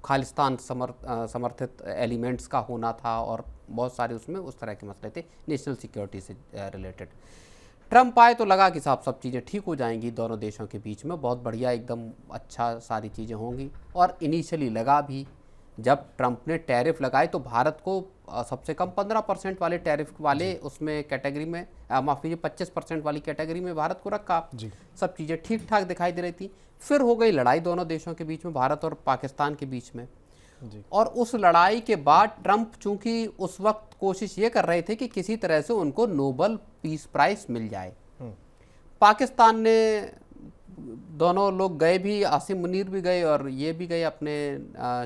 [SPEAKER 2] खालिस्तान समर्थित एलिमेंट्स का होना था, और बहुत सारे उसमें उस तरह के मसले थे नेशनल सिक्योरिटी से रिलेटेड। ट्रंप आए तो लगा कि साहब सब चीज़ें ठीक हो जाएंगी दोनों देशों के बीच में, बहुत बढ़िया, एकदम अच्छा सारी चीज़ें होंगी। और इनिशियली लगा भी। जब ट्रंप ने टैरिफ लगाए तो भारत को सबसे कम 15% वाले टैरिफ वाले उसमें कैटेगरी में, माफ़ कीजिए 25% वाली कैटेगरी में भारत को रखा। सब चीज़ें ठीक ठाक दिखाई दे रही थी। फिर हो गई लड़ाई दोनों देशों के बीच में, भारत और पाकिस्तान के बीच में। और उस लड़ाई के बाद ट्रंप चूंकि उस वक्त कोशिश ये कर रहे थे कि किसी तरह से उनको नोबल पीस प्राइज मिल जाए। पाकिस्तान ने, दोनों लोग गए भी, आसिम मुनीर भी गए और ये भी गए, अपने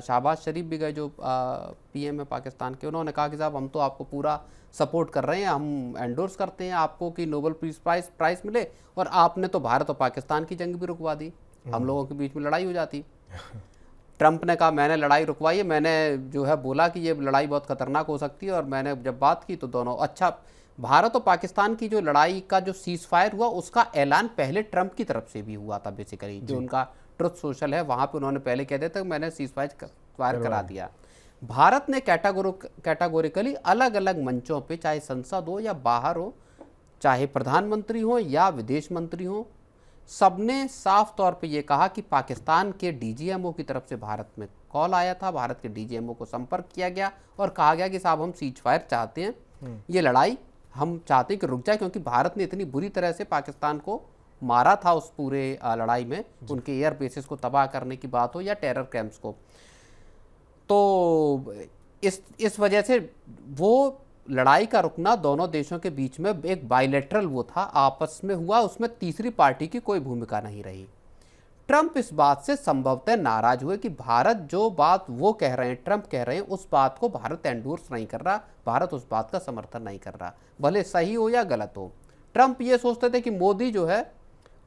[SPEAKER 2] शहबाज शरीफ भी गए जो पीएम है पाकिस्तान के। उन्होंने कहा कि साहब हम तो आपको पूरा सपोर्ट कर रहे हैं, हम एंडोर्स करते हैं आपको कि नोबल पीस प्राइज मिले, और आपने तो भारत और पाकिस्तान की जंग भी रुकवा दी, हम लोगों के बीच में लड़ाई हो जाती। ट्रंप ने कहा मैंने लड़ाई रुकवाई है, मैंने जो है बोला कि ये लड़ाई बहुत खतरनाक हो सकती है, और मैंने जब बात की तो दोनों, अच्छा भारत और पाकिस्तान की जो लड़ाई का जो सीज फायर हुआ उसका ऐलान पहले ट्रंप की तरफ से भी हुआ था। बेसिकली जो उनका ट्रुथ सोशल है वहाँ पे उन्होंने पहले कह दिया था कि मैंने सीज फायर करा दिया। भारत ने कैटेगोरिकली अलग अलग मंचों पे, चाहे संसद हो या बाहर हो, चाहे प्रधानमंत्री हो या विदेश मंत्री हो, सबने साफ तौर पे ये कहा कि पाकिस्तान के डीजीएमओ की तरफ से भारत में कॉल आया था, भारत के डीजीएमओ को संपर्क किया गया और कहा गया कि साहब हम सीज फायर चाहते हैं, ये लड़ाई हम चाहते हैं कि रुक जाए, क्योंकि भारत ने इतनी बुरी तरह से पाकिस्तान को मारा था उस पूरे लड़ाई में, उनके एयर बेसिस को तबाह करने की बात हो या टेरर कैंप्स को। तो इस वजह से वो लड़ाई का रुकना दोनों देशों के बीच में एक बायलैटरल वो था, आपस में हुआ, उसमें तीसरी पार्टी की कोई भूमिका नहीं रही। ट्रंप इस बात से संभवतः नाराज हुए कि भारत जो बात वो कह रहे हैं, ट्रंप कह रहे हैं, उस बात को भारत एंडोर्स नहीं कर रहा, भारत उस बात का समर्थन नहीं कर रहा, भले सही हो या गलत हो। ट्रंप ये सोचते थे कि मोदी जो है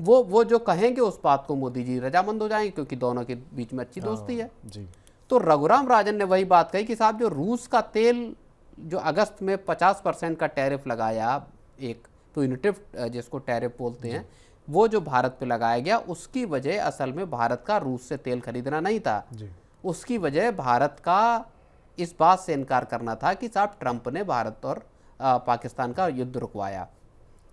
[SPEAKER 2] वो जो कहेंगे उस बात को मोदी जी रजामंद हो जाएंगे, क्योंकि दोनों के बीच में अच्छी दोस्ती है जी। तो रघुराम राजन ने वही बात कही कि साहब जो रूस का तेल जो अगस्त में 50% का टैरिफ लगाया, एक प्यूनिटिव जिसको टैरिफ बोलते हैं, वो जो भारत पे लगाया गया, उसकी वजह असल में भारत का रूस से तेल खरीदना नहीं था जी। उसकी वजह भारत का इस बात से इनकार करना था कि साहब ट्रंप ने भारत और पाकिस्तान का युद्ध रुकवाया।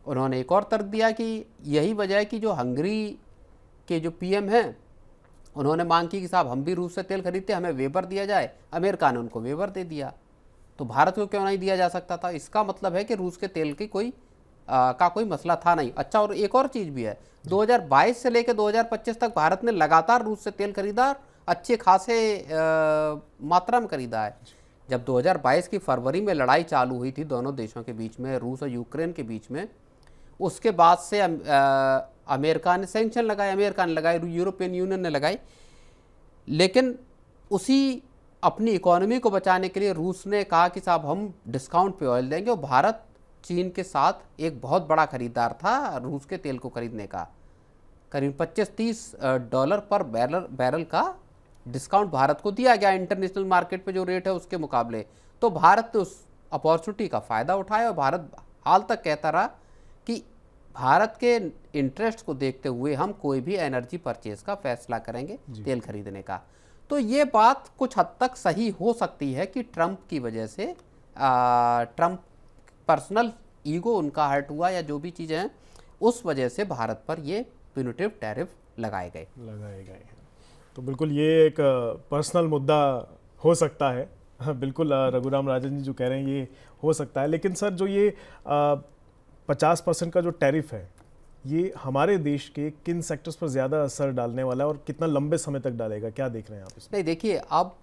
[SPEAKER 2] उन्होंने एक और तर्क दिया कि यही वजह है कि जो हंगरी के जो पीएम हैं उन्होंने मांग की कि साहब हम भी रूस से तेल खरीदते, हमें वेबर दिया जाए। अमेरिका ने उनको वेबर दे दिया, तो भारत को क्यों नहीं दिया जा सकता था? इसका मतलब है कि रूस के तेल की कोई मसला था नहीं। अच्छा, और एक और चीज़ भी है, 2022 से लेकर 2025 तक भारत ने लगातार रूस से तेल खरीदा, अच्छे खासे मात्रा में खरीदा है। जब 2022 की फरवरी में लड़ाई चालू हुई थी दोनों देशों के बीच में, रूस और यूक्रेन के बीच में, उसके बाद से अमेरिका ने सैंक्शन लगाए, अमेरिका ने लगाए, यूरोपियन यूनियन ने लगाई, लेकिन उसी अपनी इकोनॉमी को बचाने के लिए रूस ने कहा कि साहब हम डिस्काउंट पे ऑयल देंगे, और भारत चीन के साथ एक बहुत बड़ा खरीदार था रूस के तेल को खरीदने का। करीब 25-30 डॉलर पर बैरल का डिस्काउंट भारत को दिया गया इंटरनेशनल मार्केट पे जो रेट है उसके मुकाबले। तो भारत ने उस अपॉर्चुनिटी का फ़ायदा उठाया, और भारत हाल तक कहता रहा कि भारत के इंटरेस्ट को देखते हुए हम कोई भी एनर्जी परचेज का फैसला करेंगे तेल खरीदने का। तो ये बात कुछ हद तक सही हो सकती है कि ट्रंप की वजह से ट्रंप पर्सनल ईगो उनका हर्ट हुआ, या जो भी चीज़ें हैं उस वजह से भारत पर ये प्यूनिटिव टैरिफ लगाए गए
[SPEAKER 1] हैं। तो बिल्कुल ये एक पर्सनल मुद्दा हो सकता है। बिल्कुल रघुराम राजन जी जो कह रहे हैं ये हो सकता है, लेकिन सर जो ये 50% का जो टैरिफ है, ये हमारे देश के किन सेक्टर्स पर ज़्यादा असर डालने वाला है और कितना लंबे समय तक डालेगा, क्या देख रहे हैं आप इसमें?
[SPEAKER 2] नहीं, देखिए, अब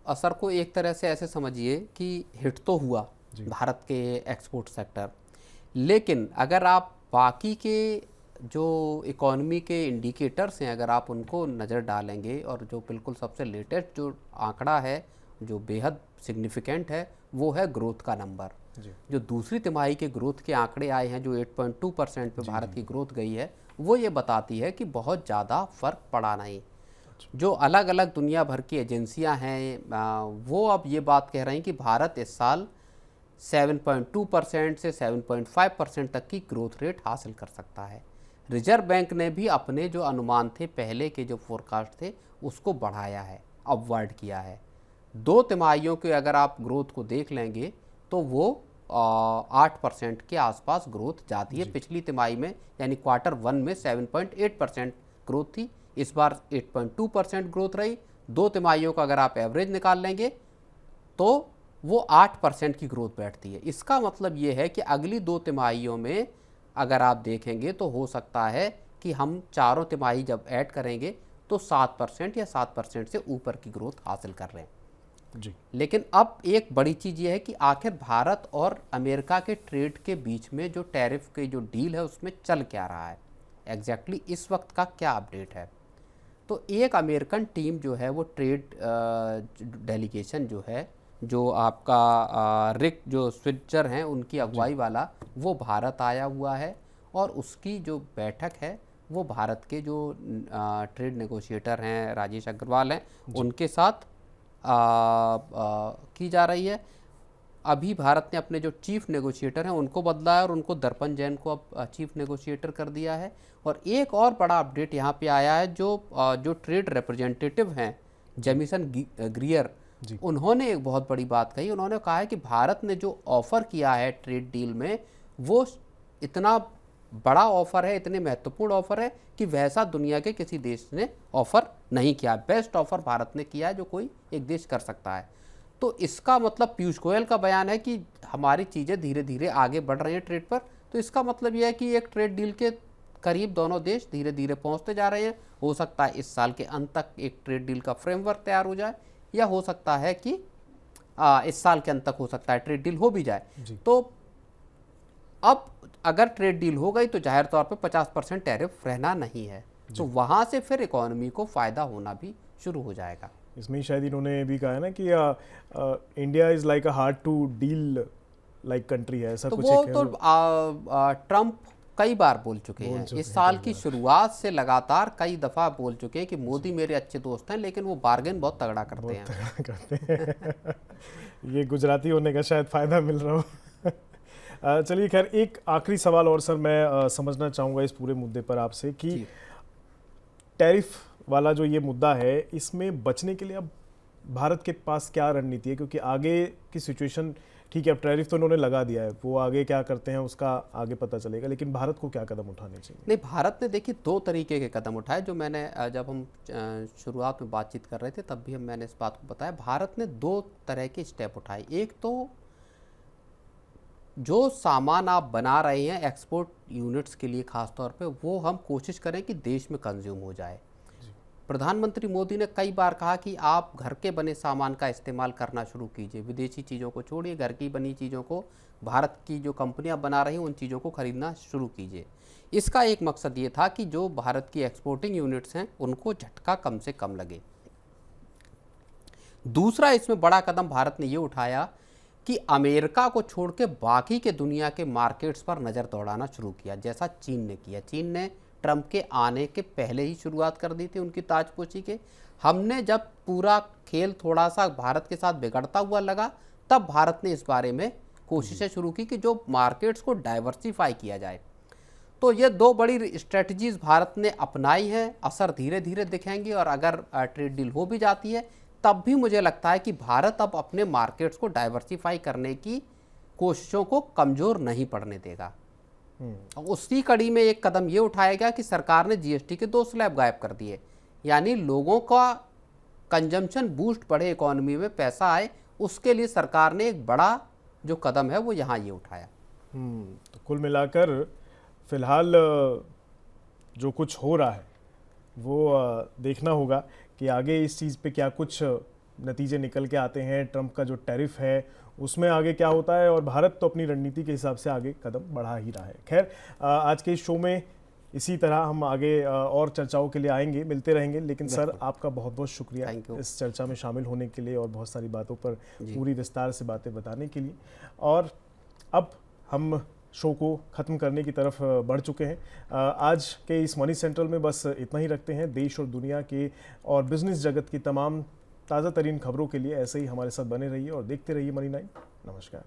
[SPEAKER 2] असर को एक तरह से ऐसे समझिए कि हिट तो हुआ भारत के एक्सपोर्ट सेक्टर, लेकिन अगर आप बाकी के जो इकोनॉमी के इंडिकेटर्स हैं अगर आप उनको नज़र डालेंगे, और जो बिल्कुल सबसे लेटेस्ट जो आंकड़ा है जो बेहद सिग्निफिकेंट है वो है ग्रोथ का नंबर। जो दूसरी तिमाही के ग्रोथ के आंकड़े आए हैं जो 8.2% पे भारत की ग्रोथ गई है, वो ये बताती है कि बहुत ज़्यादा फर्क पड़ा नहीं। जो अलग अलग दुनिया भर की एजेंसियां हैं वो अब ये बात कह रही हैं कि भारत इस साल 7.2% से 7.5% तक की ग्रोथ रेट हासिल कर सकता है। रिजर्व बैंक ने भी अपने जो अनुमान थे पहले के जो फोरकास्ट थे उसको बढ़ाया है, अपवर्ड किया है। 2 तिमाहियों के अगर आप ग्रोथ को देख लेंगे तो वो 8% के आसपास ग्रोथ जाती है। पिछली तिमाही में यानी Q1 में 7.8% ग्रोथ थी, इस बार 8.2% ग्रोथ रही। 2 तिमाहियों का अगर आप एवरेज निकाल लेंगे तो वो 8% की ग्रोथ बैठती है। इसका मतलब ये है कि अगली 2 तिमाहियों में अगर आप देखेंगे तो हो सकता है कि हम चारों तिमाही जब ऐड करेंगे तो 7% या 7% से ऊपर की ग्रोथ हासिल कर रहे हैं
[SPEAKER 1] जी।
[SPEAKER 2] लेकिन अब एक बड़ी चीज़ ये है कि आखिर भारत और अमेरिका के ट्रेड के बीच में जो टैरिफ के जो डील है उसमें चल क्या रहा है, एग्जैक्टली इस वक्त का क्या अपडेट है। तो एक अमेरिकन टीम जो है वो ट्रेड डेलीगेशन जो है, जो आपका रिक जो स्विट्जर हैं उनकी अगुवाई वाला, वो भारत आया हुआ है, और उसकी जो बैठक है वो भारत के जो ट्रेड नेगोशिएटर हैं राजेश अग्रवाल हैं उनके साथ की जा रही है। अभी भारत ने अपने जो चीफ नेगोशिएटर हैं उनको बदला है और उनको दर्पण जैन को अब चीफ नेगोशिएटर कर दिया है। और एक और बड़ा अपडेट यहाँ पे आया है, जो ट्रेड रिप्रेजेंटेटिव हैं जेमिसन ग्रियर, उन्होंने एक बहुत बड़ी बात कही। उन्होंने कहा है कि भारत ने जो ऑफ़र किया है ट्रेड डील में वो इतना बड़ा ऑफ़र है, इतने महत्वपूर्ण ऑफ़र है कि वैसा दुनिया के किसी देश ने ऑफ़र नहीं किया। बेस्ट ऑफ़र भारत ने किया है जो कोई एक देश कर सकता है। तो इसका मतलब पीयूष गोयल का बयान है कि हमारी चीज़ें धीरे धीरे आगे बढ़ रही हैं ट्रेड पर। तो इसका मतलब यह है कि एक ट्रेड डील के करीब दोनों देश धीरे धीरे पहुंचते जा रहे हैं। हो सकता है इस साल के अंत तक एक ट्रेड डील का फ्रेमवर्क तैयार हो जाए, या हो सकता है कि इस साल के अंत तक हो सकता है ट्रेड डील हो भी जाए। तो अब अगर ट्रेड डील हो गई तो जाहिर तौर पे 50% टैरिफ रहना नहीं है, तो वहाँ से फिर इकोनॉमी को फ़ायदा होना भी शुरू हो जाएगा।
[SPEAKER 1] इसमें शायद इन्होंने भी कहा है ना कि India is like a hard to deal like country है, ऐसा
[SPEAKER 2] तो
[SPEAKER 1] कुछ
[SPEAKER 2] वो
[SPEAKER 1] है।
[SPEAKER 2] तो ट्रंप कई बार बोल चुके हैं, इस साल की शुरुआत से लगातार कई दफ़ा बोल चुके हैं कि मोदी मेरे अच्छे दोस्त हैं, लेकिन वो बार्गेन बहुत तगड़ा करते हैं।
[SPEAKER 1] ये गुजराती होने का शायद फ़ायदा मिल रहा हो। चलिए खैर, एक आखिरी सवाल और सर मैं समझना चाहूँगा इस पूरे मुद्दे पर आपसे कि टैरिफ वाला जो ये मुद्दा है, इसमें बचने के लिए अब भारत के पास क्या रणनीति है, क्योंकि आगे की सिचुएशन ठीक है, अब टैरिफ तो उन्होंने लगा दिया है, वो आगे क्या करते हैं उसका आगे पता चलेगा, लेकिन भारत को क्या कदम उठाने चाहिए?
[SPEAKER 2] नहीं, भारत ने देखिए 2 तरीके के कदम उठाए, जो मैंने जब हम शुरुआत में बातचीत कर रहे थे तब भी मैंने इस बात को बताया। भारत ने 2 तरह के स्टेप उठाए। एक तो जो सामान आप बना रहे हैं एक्सपोर्ट यूनिट्स के लिए खास तौर पे, वो हम कोशिश करें कि देश में कंज्यूम हो जाए। प्रधानमंत्री मोदी ने कई बार कहा कि आप घर के बने सामान का इस्तेमाल करना शुरू कीजिए, विदेशी चीज़ों को छोड़िए, घर की बनी चीज़ों को, भारत की जो कंपनियां बना रही हैं उन चीज़ों को खरीदना शुरू कीजिए। इसका एक मकसद ये था कि जो भारत की एक्सपोर्टिंग यूनिट्स हैं उनको झटका कम से कम लगे। दूसरा इसमें बड़ा कदम भारत ने ये उठाया कि अमेरिका को छोड़ के बाकी के दुनिया के मार्केट्स पर नज़र दौड़ाना शुरू किया, जैसा चीन ने किया। चीन ने ट्रंप के आने के पहले ही शुरुआत कर दी थी उनकी ताजपोशी के। हमने जब पूरा खेल थोड़ा सा भारत के साथ बिगड़ता हुआ लगा, तब भारत ने इस बारे में कोशिशें शुरू की कि जो मार्केट्स को डाइवर्सिफाई किया जाए। तो ये 2 बड़ी स्ट्रेटजीज भारत ने अपनाई हैं, असर धीरे धीरे दिखेंगे, और अगर ट्रेड डील हो भी जाती है तब भी मुझे लगता है कि भारत अब अपने मार्केट्स को डाइवर्सिफाई करने की कोशिशों को कमज़ोर नहीं पड़ने देगा। उसी कड़ी में एक कदम ये उठाया गया कि सरकार ने जीएसटी के 2 स्लैब गायब कर दिए, यानी लोगों का कंजम्पशन बूस्ट बढ़े, इकोनॉमी में पैसा आए, उसके लिए सरकार ने एक बड़ा जो कदम है वो यहाँ ये उठाया।
[SPEAKER 1] तो कुल मिलाकर फिलहाल जो कुछ हो रहा है वो देखना होगा कि आगे इस चीज़ पे क्या कुछ नतीजे निकल के आते हैं। ट्रंप का जो टैरिफ है उसमें आगे क्या होता है, और भारत तो अपनी रणनीति के हिसाब से आगे कदम बढ़ा ही रहा है। खैर, आज के इस शो में इसी तरह हम आगे और चर्चाओं के लिए आएंगे, मिलते रहेंगे। लेकिन सर, आपका बहुत बहुत शुक्रिया इस चर्चा में शामिल होने के लिए और बहुत सारी बातों पर पूरी विस्तार से बातें बताने के लिए। और अब हम शो को ख़त्म करने की तरफ बढ़ चुके हैं। आज के इस मनी सेंट्रल में बस इतना ही रखते हैं। देश और दुनिया के और बिजनेस जगत की तमाम ताज़ा तरीन खबरों के लिए ऐसे ही हमारे साथ बने रहिए और देखते रहिए मनी 9। नमस्कार।